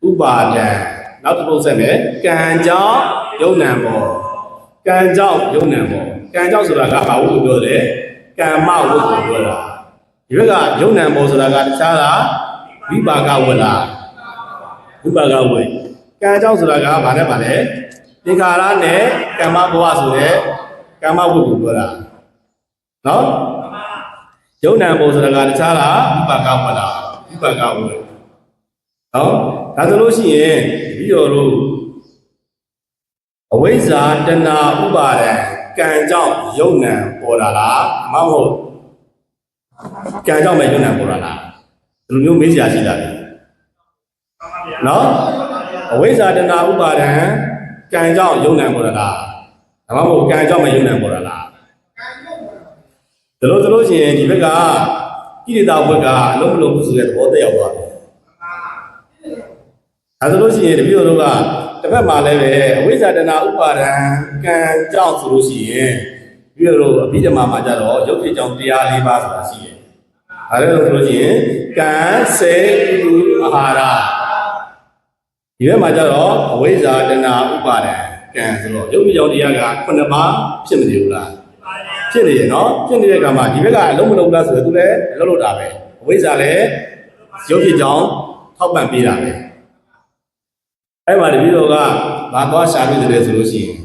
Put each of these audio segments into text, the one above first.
ဥပါဒံနောက်တစ်ပုဒ်ဆက်မယ်ကံကြောင့်ယုံနံဘောကံကြောင့်ယုံနံဘောကံကြောင့်ဆိုတာကဘာဝုလို့ပြောတယ်ကမ္မဝုကိုပြောတာဒီဘက်ကယုံနံဘောဆိုတာကတခြားလားဝိပါကဝလားဝိပါကဝကံကြောင့်ဆိုတာကဘာနဲ့ပါလဲသင်္ခါရနဲ့ကမ္မဘဝဆိုတဲ့ကမ္မဝုကိုပြောတာနော်ယုံနံဘောဆိုတာကတခြားလားဝိပါကဝလားဝိပါကဝနော်ဒါဆိုလို့ရှိရင်ပြီးတော့လို့အဝိဇ္ဇာတဏှာဥပါဒံကံကြောင့်ယုံနံပေါ်တာလားမဟုတ်ကံကြောင့်ပဲယုံနံပေါ်တာလားဒီလိုမျိုးမေးစရာရှိတာလေနော်အဝိဇ္ဇာတဏှာဥပါဒံကံကြောင့်ယုံနံပေါ်တာလားဒါမှမဟုတ်ကံကြောင့်ပဲယုံနံပေါ်တာလားဒါလို့ရှိရင်ဒီဘက်ကကိရိတာဘက်ကအလုံးမလုံးဘူးဆိုတဲ့သဘောတည့်ရောက်သွားတယ်ဒါဆိုလို့ရှိရင်တပည့်တော်တို့ကတစ်ဖက်မှာလည်းပဲအဝိဇ္ဇာတဏှာဥပါဒံကံကြောင့်ဆိုလို့ရှိရင်တပည့်တော်တို့အဘိဓမ္မာမှာကြတော့ယုတ်တိကြောင့်တရား၄ပါးဆိုတာရှိတယ်။ဒါလည်းဆိုလို့ရှိရင်ကံစေတုအာဟာရဒီဘက်မှာကြတော့အဝိဇ္ဇာတဏှာဥပါဒံကံဆိုတော့ယုတ်တိကြောင့်တရားက9ပါးဖြစ်မနေဘူးလား။ဖြစ်နေရနော်ဖြစ်နေတဲ့အခါမှာဒီဘက်ကအလုံးမလုံးလားဆိုတော့သူလည်းလုံးလို့တာပဲအဝိဇ္ဇာလည်းယုတ်တိကြောင့်ထောက်ပံ့ပေးတာပဲ။အဲ့မှာတပည့်တော်ကဘာသွားရှာပြီးတယ်ဆိုလို့ရှိရင်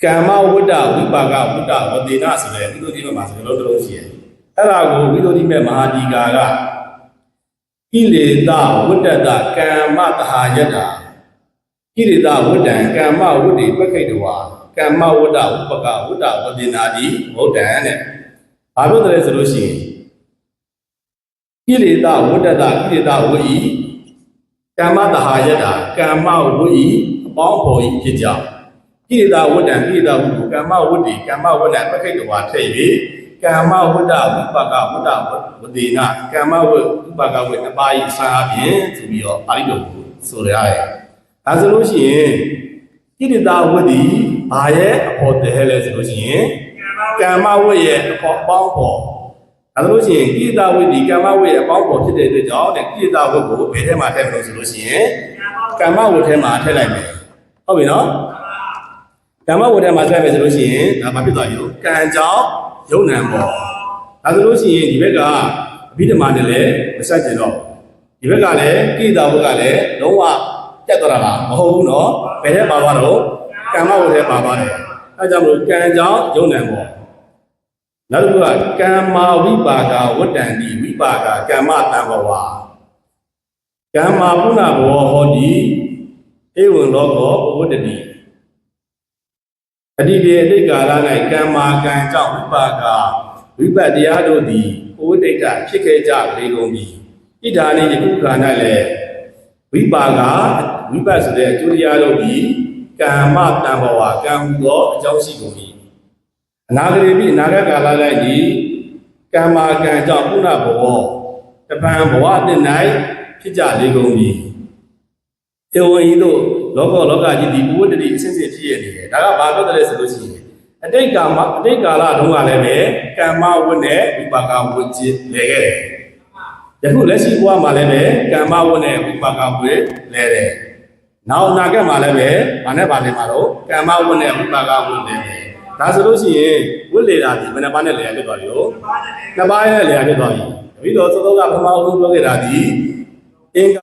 ကမ္မဝတ္တဝိပါကဝတ္တဝတိနာဆိုတဲ့ဝိသုဒ္ဓိမမှာဆိုလို့တစ်လုံးရှိတယ်အဲ့ဒါကိုဝိသုဒ္ဓိမေမဟာဒီကာကကိလေသာဝတ္တတကမ္မတဟာယတ္တာကိလေသာဝတ္တံကမ္မဝတ္တိပက္ခိတဝါကမ္မဝတ္တဝိပကဝတ္တဝတိနာတိဝတ္တံတဲ့ဘာလို့တလဲဆိုလို့ရှိရင်ကိလေသာဝတ္တတကိလေသာဝိကမ္မတဟာယတ္တာကမ္မဝိအပေါင်းဖော်ဤဖြစ်ကြောင်းကိရိတာဝတ္တံကိရိတာဝုကမ္မဝတ္တိကမ္မဝတ္တပက္ခိတဝါထည့်၍ကမ္မဝတ္တဝိပါကဝတ္တဝတိနာကမ္မဝိပါကဝတ္တနှစ်ပါးဤအစားအပြင်ဆိုပြီးတော့ပါဠိတော်ကိုဆိုရတယ်။ဒါဆိုလို့ရှိရင်ကိရိတာဝတ္တိဘာရဲ့အဖို့တည်းလဲဆိုလို့ရှိရင်ကမ္မဝတ္ရဲ့အပေါင်းဖော်ဒါဆိုလို့ရှိရင်ကိရိတာဝတ္တိကမ္မဝတ္ရဲ့အပေါင်းဖော်ဖြစ်တဲ့အတွက်ကြောင့်တဲ့ကိရိတာဝတ္ကိုဘယ်ထဲမှာထည့်မလို့ဆိုလို့ရှိရင်ကမ္မဝတ္ထဲမှာထည့်လိုက်မယ်။ဟုတ်ပြီနော်။ကမ္မဝတ္ထဲမှာထည့်မယ်ဆိုလို့ရှိရင်ဒါဘာဖြစ်သွားရောကံကြောင့်ယုံနံပေါ်ဒါဆိုလို့ရှိရင်ဒီဘက်ကအဘိဓမ္မာနဲ့လည်းမဆက်ကျင်တော့ဒီဘက်ကလည်းကိရိတာဝတ္ကလည်းလုံးဝပြတ်သွားတာလားမဟုတ်ဘူးနော်။ဘယ်ထဲပါသွားတော့ကမ္မဝတ္ထဲပါသွားတယ်။အဲကြောင့်မလို့ကံကြောင့်ယုံနံပေါ်နောက်တစ်ခုကကမ္မာဝိပါကဝတ္တံတိဝိပါကကမ္မတံဘဝကမ္မာပုဏ္ဏဘောဟောတိဧဝံလောကောဝတ္တတိအတိပြေအတိတ်ကာလ၌ကမ္မာကံကြောင့်ဝိပါကဝိပတ်တရားတို့သည်ဩဝတ္တိတဖြစ်ခဲ့ကြလေကုန်ပြီဣဒာနိယခုခါ၌လည်းဝိပါကဝိပတ်ဆိုတဲ့အကျိုးတရားတို့သည်ကမ္မတံဘဝကံဟူသောအကြောင်းရှိကုန်ပြီအနာဂရေပိအနာဂတ်ကာလ၌ဒီကမ္မာကံကြောင့်ပုဏ္ဏဘောတပံဘဝအနှစ်၌ဖြစ်ကြလေကုန်ပြီဧဝံဤသို့လောကကြီးဒီဘဝတတိအစဉ်စဉ်ဖြစ်ရနေတယ်ဒါကဘာဖြစ်တယ်လဲဆိုလို့ရှိရင်အတိတ်ကာလတုန်းကလည်းပဲကမ္မဝတ်နဲ့ဝိပါကဝတ်ခြင်းလဲခဲ့တယ်ယခုလက်ရှိဘဝမှာလည်းပဲကမ္မဝတ်နဲ့ဝိပါကဝတ်လဲတယ်နောက်အနာဂတ်မှာလည်းပဲဘာနဲ့ပါလဲမှာတော့ကမ္မဝတ်နဲ့ဝိပါကဝတ်လဲတယ်ဒါဆိုလို့ရှိရင်ဝတ်လေတာဒီဘယ်နှပါးနဲ့လဲရဖြစ်သွားပြီရောနှစ်ပါးနဲ့လဲရဖြစ်သွားပြီတပည့်တော်သောကပထမဆုံးပြောခဲ့တာဒီအင်္ဂ